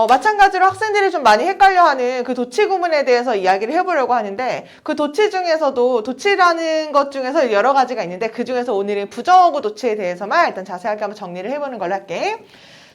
마찬가지로 학생들이 좀 많이 헷갈려하는 그 도치 구문에 대해서 이야기를 해보려고 하는데 그 도치 중에서도 도치라는 것 중에서 여러 가지가 있는데 그 중에서 오늘은 부정어구 도치에 대해서만 일단 자세하게 한번 정리를 해보는 걸로 할게.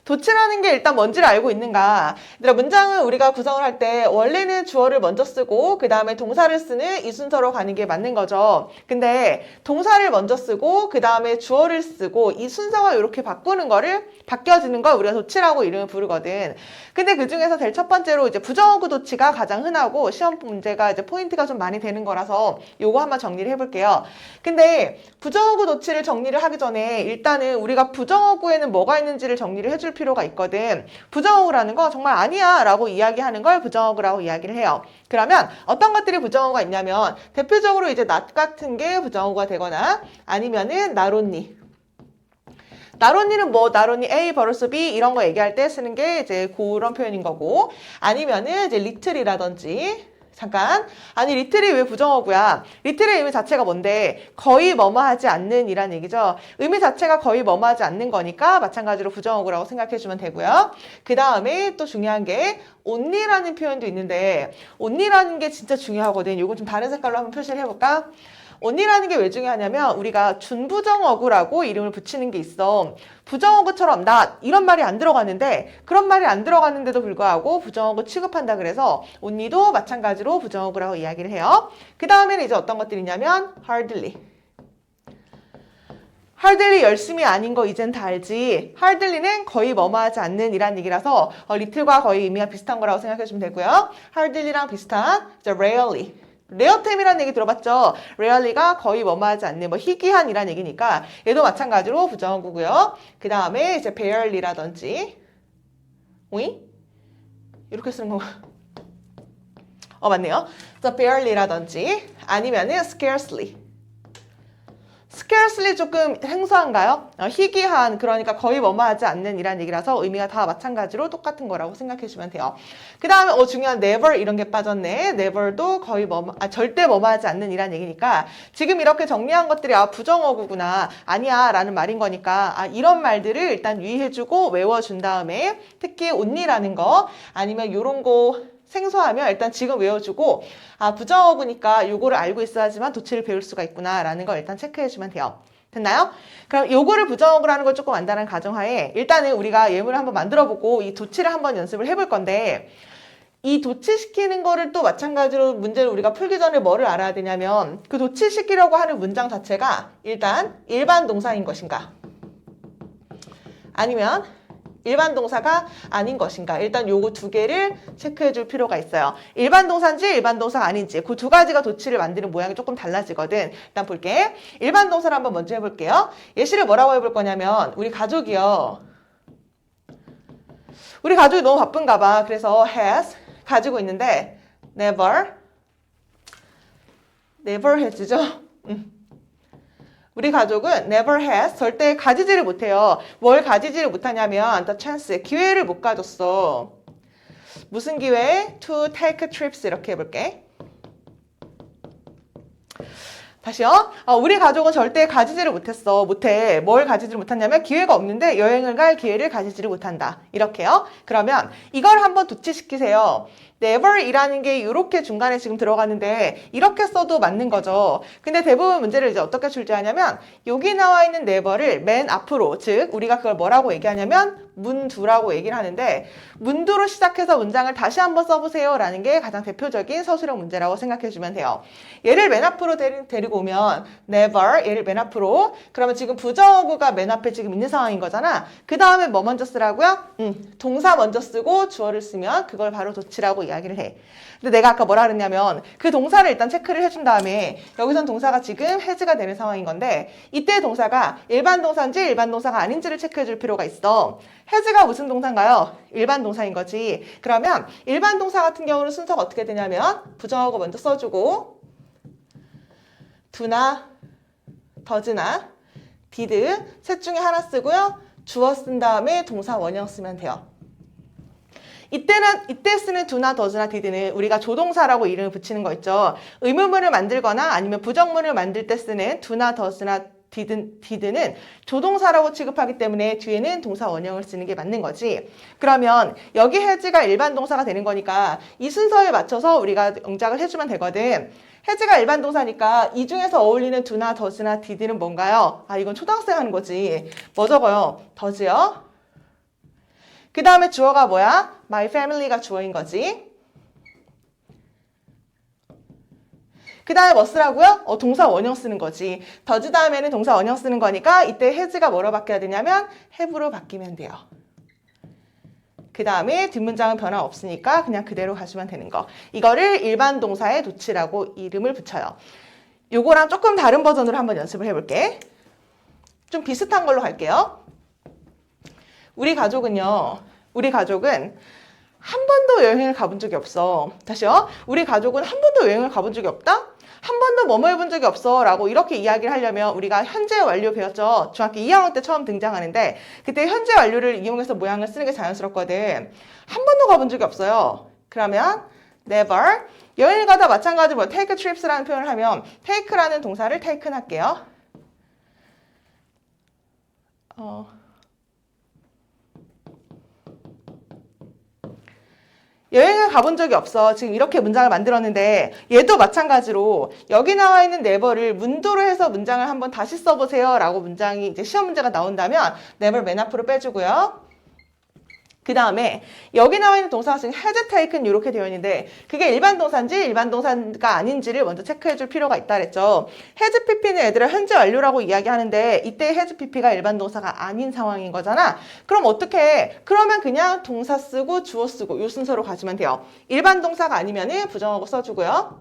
도치라는 게 일단 뭔지를 알고 있는가? 얘들아, 문장을 우리가 구성을 할 때 원래는 주어를 먼저 쓰고 그 다음에 동사를 쓰는 이 순서로 가는 게 맞는 거죠. 근데 동사를 먼저 쓰고 그 다음에 주어를 쓰고 이 순서가 이렇게 바뀌어지는 걸 우리가 도치라고 이름을 부르거든. 근데 그 중에서 제일 첫 번째로 이제 부정어구 도치가 가장 흔하고 시험 문제가 이제 포인트가 좀 많이 되는 거라서 요거 한번 정리를 해볼게요. 근데 부정어구 도치를 정리를 하기 전에 일단은 우리가 부정어구에는 뭐가 있는지를 정리를 해줄 필요가 있거든. 부정어구라는 거 정말 아니야 라고 이야기하는 걸 부정어구라고 이야기를 해요. 그러면 어떤 것들이 부정어구가 있냐면 대표적으로 이제 not 같은 게 부정어구가 되거나 아니면은 not only. not only는 뭐 not only A 벌써 B 이런 거 얘기할 때 쓰는 게 이제 그런 표현인 거고 아니면은 이제 little이라든지 잠깐. 아니, 리틀이 왜 부정어구야? 리틀의 의미 자체가 뭔데? 거의 뭐뭐하지 않는 이란 얘기죠. 의미 자체가 거의 뭐뭐하지 않는 거니까 마찬가지로 부정어구라고 생각해주면 되고요. 그 다음에 또 중요한 게 only라는 표현도 있는데 only라는 게 진짜 중요하거든. 이건 좀 다른 색깔로 한번 표시를 해볼까? only라는 게 왜 중요하냐면 우리가 준부정어구라고 이름을 붙이는 게 있어. 부정어구처럼 not 이런 말이 안 들어가는데 그런 말이 안 들어가는데도 불구하고 부정어구 취급한다 그래서 only도 마찬가지로 부정어구라고 이야기를 해요. 그 다음에는 이제 어떤 것들이 있냐면 hardly. hardly 열심히 아닌 거 이젠 다 알지. hardly는 거의 뭐뭐하지 않는 이란 얘기라서 little과 거의 의미가 비슷한 거라고 생각해주면 되고요. hardly랑 비슷한 이제 rarely. 레어템이라는 얘기 들어봤죠? rarely가 거의 뭐뭐하지 않는 뭐 희귀한이란 얘기니까 얘도 마찬가지로 부정어구고요. 그 다음에 이제 barely라든지 오이? 이렇게 쓰는 건가? 맞네요. 그래서 barely라든지 아니면은 scarcely. scarcely 조금 생소한가요? 희귀한, 그러니까 거의 뭐뭐하지 않는 이란 얘기라서 의미가 다 마찬가지로 똑같은 거라고 생각해 주면 돼요. 그 다음에 중요한 never 이런 게 빠졌네. never도 거의 절대 뭐뭐하지 않는 이란 얘기니까 지금 이렇게 정리한 것들이 부정어구구나, 아니야 라는 말인 거니까 이런 말들을 일단 유의해주고 외워준 다음에 특히 only라는 거 아니면 요런 거 생소하면 일단 지금 외워주고 부정어구니까 요거를 알고 있어야지만 도치를 배울 수가 있구나 라는 걸 일단 체크해주면 돼요. 됐나요? 그럼 요거를 부정어구라는 걸 조금 안다는 가정하에 일단은 우리가 예문을 한번 만들어보고 이 도치를 한번 연습을 해볼 건데 이 도치시키는 거를 또 마찬가지로 문제를 우리가 풀기 전에 뭐를 알아야 되냐면 그 도치시키려고 하는 문장 자체가 일단 일반 동사인 것인가 아니면 일반 동사가 아닌 것인가 일단 요거 두 개를 체크해 줄 필요가 있어요. 일반 동사인지 일반 동사가 아닌지 그 두 가지가 도치를 만드는 모양이 조금 달라지거든. 일단 볼게. 일반 동사를 한번 먼저 해볼게요. 예시를 뭐라고 해볼 거냐면 우리 가족이요. 우리 가족이 너무 바쁜가 봐. 그래서 has 가지고 있는데 never has죠. 우리 가족은 never has, 절대 가지지를 못해요. 뭘 가지지를 못하냐면 the chance, 기회를 못 가졌어. 무슨 기회? to take trips 이렇게 해볼게. 다시요. 우리 가족은 절대 가지지를 못했어. 뭘 가지지를 못했냐면 기회가 없는데 여행을 갈 기회를 가지지를 못한다. 이렇게요. 그러면 이걸 한번 도치시키세요. never이라는 게 이렇게 중간에 지금 들어가는데 이렇게 써도 맞는 거죠. 근데 대부분 문제를 이제 어떻게 출제하냐면 여기 나와 있는 never를 맨 앞으로, 즉 우리가 그걸 뭐라고 얘기하냐면 문두라고 얘기를 하는데 문두로 시작해서 문장을 다시 한번 써보세요 라는 게 가장 대표적인 서술형 문제라고 생각해 주면 돼요. 얘를 맨 앞으로 데리고 오면 never, 얘를 맨 앞으로, 그러면 지금 부정어구가 맨 앞에 지금 있는 상황인 거잖아. 그 다음에 뭐 먼저 쓰라고요? 동사 먼저 쓰고 주어를 쓰면 그걸 바로 도치라고 이야기를 해. 근데 내가 아까 뭐라 그랬냐면 그 동사를 일단 체크를 해준 다음에 여기선 동사가 지금 has가 되는 상황인 건데 이때 동사가 일반 동사인지 일반 동사가 아닌지를 체크해 줄 필요가 있어. has가 무슨 동사인가요? 일반 동사인 거지. 그러면 일반 동사 같은 경우는 순서가 어떻게 되냐면 부정어구 먼저 써주고 do나 does나 did 셋 중에 하나 쓰고요. 주어 쓴 다음에 동사 원형 쓰면 돼요. 이때 쓰는 do나 does나 did는 우리가 조동사라고 이름을 붙이는 거 있죠. 의문문을 만들거나 아니면 부정문을 만들 때 쓰는 do나 does나 did는 조동사라고 취급하기 때문에 뒤에는 동사 원형을 쓰는 게 맞는 거지. 그러면 여기 has가 일반 동사가 되는 거니까 이 순서에 맞춰서 우리가 응작을 해주면 되거든. has가 일반 동사니까 이 중에서 어울리는 do나 does나 did는 뭔가요? 아, 이건 초등학생 하는 거지. 뭐 적어요? does요. 그 다음에 주어가 뭐야? my family가 주어인 거지. 그 다음에 뭐 쓰라고요? 동사 원형 쓰는 거지. does 다음에는 동사 원형 쓰는 거니까 이때 has가 뭐로 바뀌어야 되냐면 have로 바뀌면 돼요. 그 다음에 뒷문장은 변화 없으니까 그냥 그대로 가시면 되는 거. 이거를 일반 동사의 도치라고 이름을 붙여요. 요거랑 조금 다른 버전으로 한번 연습을 해볼게. 좀 비슷한 걸로 갈게요. 우리 가족은 한 번도 여행을 가본 적이 없어. 다시요. 우리 가족은 한 번도 여행을 가본 적이 없다? 한 번도 뭐뭐 해본 적이 없어 라고 이렇게 이야기를 하려면 우리가 현재 완료 배웠죠. 중학교 2학년 때 처음 등장하는데 그때 현재 완료를 이용해서 모양을 쓰는 게 자연스럽거든. 한 번도 가본 적이 없어요. 그러면 never. 여행을 가다 마찬가지로 take trips라는 표현을 하면 take라는 동사를 taken 할게요. 여행을 가본 적이 없어. 지금 이렇게 문장을 만들었는데 얘도 마찬가지로 여기 나와 있는 never를 문도로 해서 문장을 한번 다시 써보세요 라고 문장이 이제 시험 문제가 나온다면 never 맨 앞으로 빼주고요. 그 다음에 여기 나와 있는 동사가 지금 has taken 이렇게 되어 있는데 그게 일반 동사인지 일반 동사가 아닌지를 먼저 체크해 줄 필요가 있다 그랬죠. has pp는 얘들아 현재 완료라고 이야기하는데 이때 has pp가 일반 동사가 아닌 상황인 거잖아. 그럼 어떻게 해? 그러면 그냥 동사 쓰고 주어 쓰고 이 순서로 가시면 돼요. 일반 동사가 아니면은 부정하고 써주고요.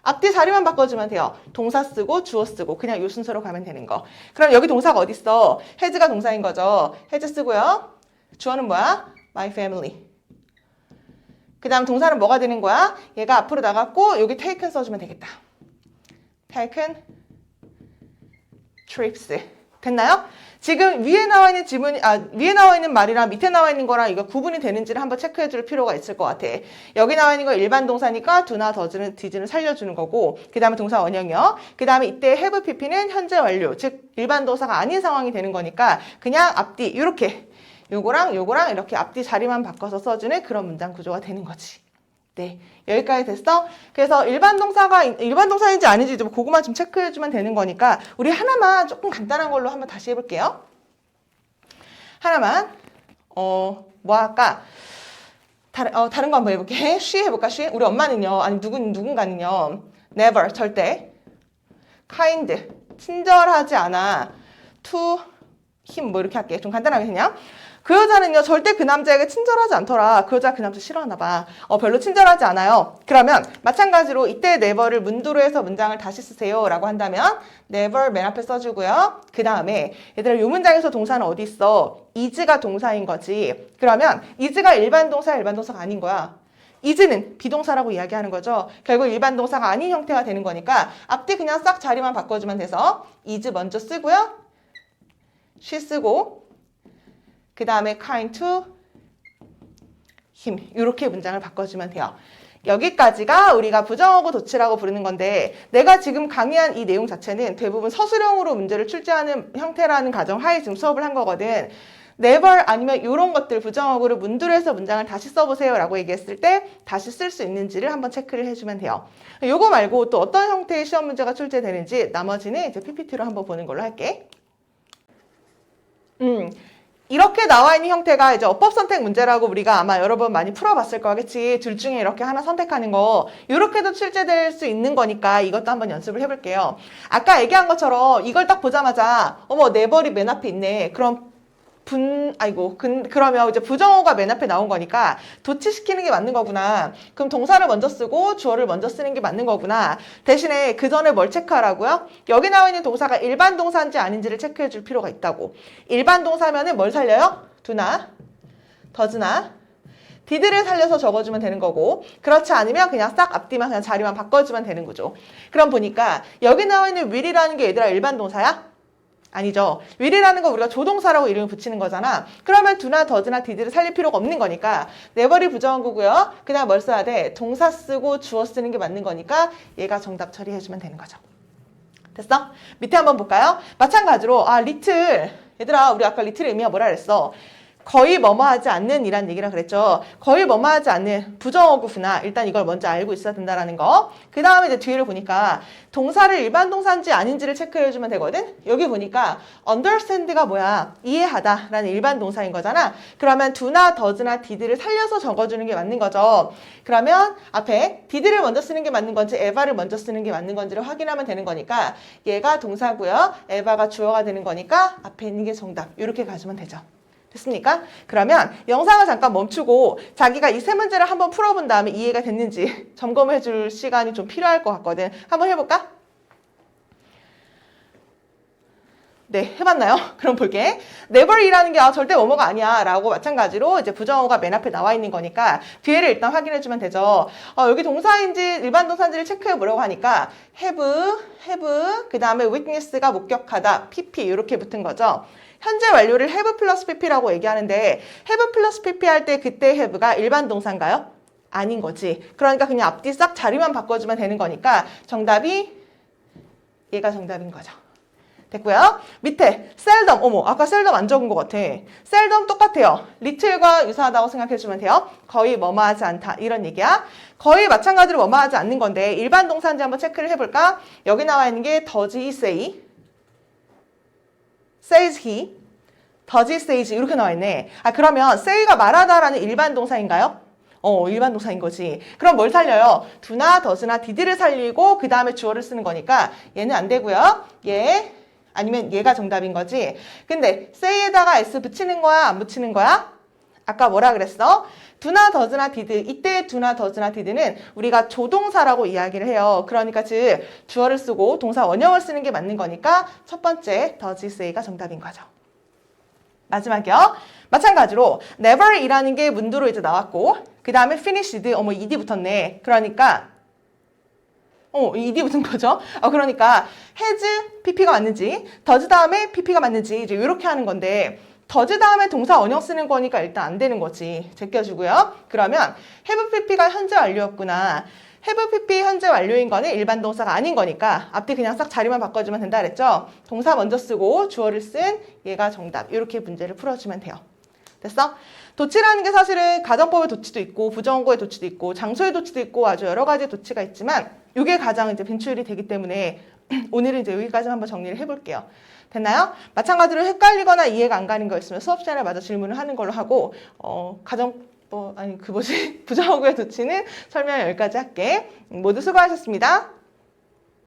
앞뒤 자리만 바꿔주면 돼요. 동사 쓰고 주어 쓰고 그냥 이 순서로 가면 되는 거. 그럼 여기 동사가 어디 있어? has가 동사인 거죠. has 쓰고요. 주어는 뭐야? my family. 그 다음 동사는 뭐가 되는 거야? 얘가 앞으로 나갔고 여기 taken 써주면 되겠다. taken trips. 됐나요? 지금 위에 나와 있는 위에 나와 있는 말이랑 밑에 나와 있는 거랑 이거 구분이 되는지를 한번 체크해 줄 필요가 있을 것 같아. 여기 나와 있는 거 일반 동사니까 do나 does는 did는 살려주는 거고 그 다음에 동사 원형이요. 그 다음에 이때 have pp는 현재 완료. 즉 일반 동사가 아닌 상황이 되는 거니까 그냥 앞뒤 이렇게 요거랑 이렇게 앞뒤 자리만 바꿔서 써주는 그런 문장 구조가 되는 거지. 네, 여기까지 됐어? 그래서 일반 동사인지 아닌지 좀 그거만 좀 체크해주면 되는 거니까 우리 하나만 조금 간단한 걸로 한번 다시 해볼게요. 하나만 뭐 할까? 다른 거 한번 해볼게. she 해볼까? she? 우리 엄마는요, 아니 누군가는요, never 절대, kind 친절하지 않아, to him 뭐 이렇게 할게. 좀 간단하게 그냥. 그 여자는요 절대 그 남자에게 친절하지 않더라. 그 여자 그 남자 싫어하나 봐. 별로 친절하지 않아요. 그러면 마찬가지로 이때 never를 문도로 해서 문장을 다시 쓰세요 라고 한다면 never 맨 앞에 써주고요. 그 다음에 얘들아 이 문장에서 동사는 어디 있어? is가 동사인 거지. 그러면 is가 일반 동사가 아닌 거야. is는 비동사라고 이야기하는 거죠. 결국 일반 동사가 아닌 형태가 되는 거니까 앞뒤 그냥 싹 자리만 바꿔주면 돼서 is 먼저 쓰고요. she 쓰고 그 다음에 kind to him 이렇게 문장을 바꿔주면 돼요. 여기까지가 우리가 부정어구 도치라고 부르는 건데 내가 지금 강의한 이 내용 자체는 대부분 서술형으로 문제를 출제하는 형태라는 가정하에 지금 수업을 한 거거든. never 아니면 이런 것들 부정어구를 문두로 해서 문장을 다시 써보세요 라고 얘기했을 때 다시 쓸 수 있는지를 한번 체크를 해주면 돼요. 요거 말고 또 어떤 형태의 시험 문제가 출제되는지 나머지는 이제 PPT로 한번 보는 걸로 할게. 이렇게 나와 있는 형태가 이제 어법 선택 문제라고 우리가 아마 여러 번 많이 풀어봤을 거겠지. 둘 중에 이렇게 하나 선택하는 거. 이렇게도 출제될 수 있는 거니까 이것도 한번 연습을 해볼게요. 아까 얘기한 것처럼 이걸 딱 보자마자 어머 never이 맨 앞에 있네. 그럼 그러면 이제 부정어가 맨 앞에 나온 거니까 도치시키는 게 맞는 거구나. 그럼 동사를 먼저 쓰고 주어를 먼저 쓰는 게 맞는 거구나. 대신에 그 전에 뭘 체크하라고요? 여기 나와 있는 동사가 일반 동사인지 아닌지를 체크해 줄 필요가 있다고. 일반 동사면은 뭘 살려요? do나, does나, did를 살려서 적어주면 되는 거고 그렇지 않으면 그냥 싹 앞뒤만 그냥 자리만 바꿔주면 되는 거죠. 그럼 보니까 여기 나와 있는 will이라는 게 얘들아 일반 동사야? 아니죠. will이라는 거 우리가 조동사라고 이름을 붙이는 거잖아. 그러면 do나 does나 did를 살릴 필요가 없는 거니까 never이 부정어구고요. 그냥 뭘 써야 돼? 동사 쓰고 주어 쓰는 게 맞는 거니까 얘가 정답 처리해주면 되는 거죠. 됐어? 밑에 한번 볼까요? 마찬가지로 리틀 얘들아 우리 아까 리틀의 의미가 뭐라 그랬어? 거의 뭐뭐하지 않는 이란 얘기라 그랬죠. 거의 뭐뭐하지 않는 부정어구구나. 일단 이걸 먼저 알고 있어야 된다라는 거. 그 다음에 이제 뒤를 보니까 동사를 일반 동사인지 아닌지를 체크해주면 되거든. 여기 보니까 understand가 뭐야? 이해하다라는 일반 동사인 거잖아. 그러면 do나 does나 did를 살려서 적어주는 게 맞는 거죠. 그러면 앞에 did를 먼저 쓰는 게 맞는 건지 eva를 먼저 쓰는 게 맞는 건지를 확인하면 되는 거니까 얘가 동사고요. eva가 주어가 되는 거니까 앞에 있는 게 정답. 이렇게 가주면 되죠. 됐습니까? 그러면 영상을 잠깐 멈추고 자기가 이 세 문제를 한번 풀어본 다음에 이해가 됐는지 점검해 줄 시간이 좀 필요할 것 같거든. 한번 해볼까? 네, 해봤나요? 그럼 볼게. never이라는 게 절대 뭐뭐가 아니야 라고 마찬가지로 이제 부정어가 맨 앞에 나와 있는 거니까 뒤에를 일단 확인해 주면 되죠. 여기 동사인지 일반 동사인지를 체크해 보려고 하니까 have 그 다음에 witness가 목격하다 pp 이렇게 붙은 거죠. 현재 완료를 have 플러스 pp라고 얘기하는데 have 플러스 pp 할 때 그때 have가 일반 동사인가요? 아닌 거지. 그러니까 그냥 앞뒤 싹 자리만 바꿔주면 되는 거니까 정답이 얘가 정답인 거죠. 됐고요. 밑에 seldom, 어머 아까 seldom 안 적은 것 같아. seldom 똑같아요. little과 유사하다고 생각해주면 돼요. 거의 뭐뭐하지 않다 이런 얘기야. 거의 마찬가지로 뭐뭐하지 않는 건데 일반 동사인지 한번 체크를 해볼까? 여기 나와 있는 게 does he say, says he, does he says 이렇게 나와 있네. 그러면 say가 말하다라는 일반 동사인가요? 일반 동사인 거지. 그럼 뭘 살려요? do나 does나 did를 살리고 그 다음에 주어를 쓰는 거니까 얘는 안 되고요. 얘 아니면 얘가 정답인 거지. 근데 say에다가 s 붙이는 거야? 안 붙이는 거야? 아까 뭐라 그랬어? do나 does나 did. 이때 do나 does나 did는 우리가 조동사라고 이야기를 해요. 그러니까 즉 주어를 쓰고 동사 원형을 쓰는 게 맞는 거니까 첫 번째 does say가 정답인 거죠. 마지막이요. 마찬가지로 never이라는 게 문두로 이제 나왔고 그 다음에 finished, ed 붙었네. 그러니까 ed 붙은 거죠. 그러니까 has pp가 맞는지 does 다음에 pp가 맞는지 이제 이렇게 하는 건데 does 다음에 동사 원형 쓰는 거니까 일단 안 되는 거지. 제껴주고요. 그러면 have pp가 현재 완료였구나. have pp 현재 완료인 거는 일반 동사가 아닌 거니까 앞뒤 그냥 싹 자리만 바꿔주면 된다 그랬죠. 동사 먼저 쓰고 주어를 쓴 얘가 정답. 이렇게 문제를 풀어주면 돼요. 됐어? 도치라는 게 사실은 가정법의 도치도 있고 부정어구의 도치도 있고 장소의 도치도 있고 아주 여러 가지 도치가 있지만 이게 가장 이제 빈출이 되기 때문에 오늘은 이제 여기까지 한번 정리를 해볼게요. 됐나요? 마찬가지로 헷갈리거나 이해가 안 가는 거 있으면 수업 시간에 마저 질문을 하는 걸로 하고 부정어구의 도치는 설명 여기까지 할게. 모두 수고하셨습니다.